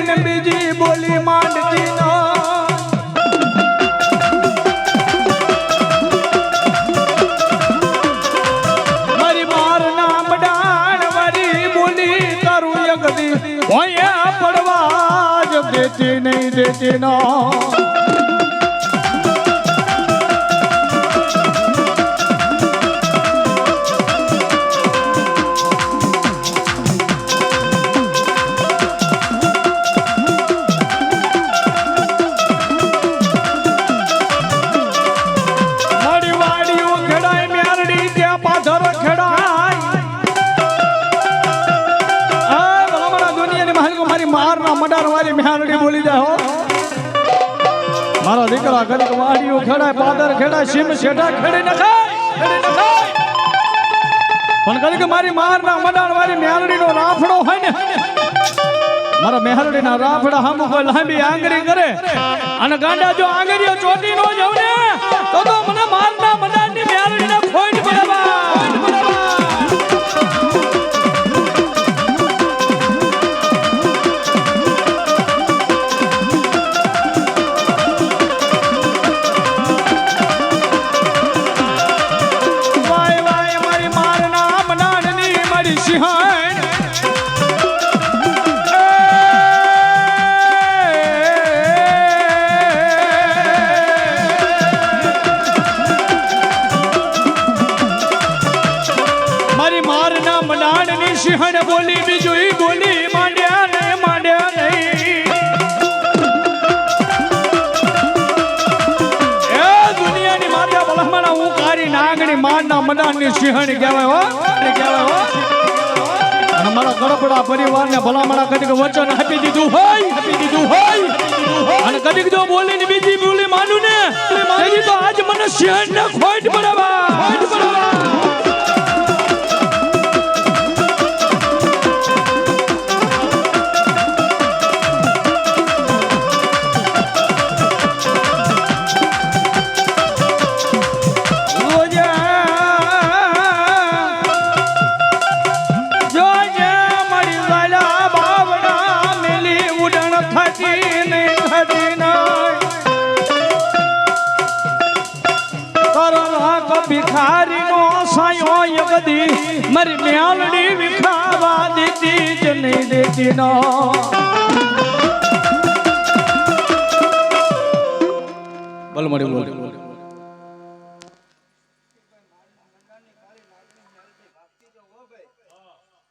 ને બીજી બોલી માંડતી ન મારી માર ના મડાણ વારી બોલી તારું યગદી ઓયા પડવા જ દેતી નહીં દેતી ન બોલી જાય હો મારા દીકરા ઘડીક વાડીઓ ખેડાય પાદર ખેડાય સીમ શેઠા ખેડી નખાય પણ ઘડીક મારી મારના મડાણ વાળી મેલડી નો રાફડો હોય ને મારા મેલડી ના રાફડા હમ કોઈ લાંબી આંગળી કરે અને ગાંડા જો આંગળીઓ ચોટી નો જાવ ને તો મને મારના મડાણ ની મેલડી ને ફોઈટ પડવા સિંહણ બોલી બીજું બોલી માંડ્યા નહીં એ દુનિયાની માતા ભલામણા હું કારી નાગણી મારના મડાની સિંહણ કહેવાય હો અને મારા ગળપડા પરિવારને ભલામણા કદીક વચન આપી દીધું હોય અને કદીક જો બોલીને બીજી બોલી માનું ને તેથી તો આજ મને સિંહણ ને ખોટ પડવા ભિખારી નો સાયો યગદી મારી મેલડી વિખાવા દેતી જ નહીં દેતી નો બોલ મળી બોલ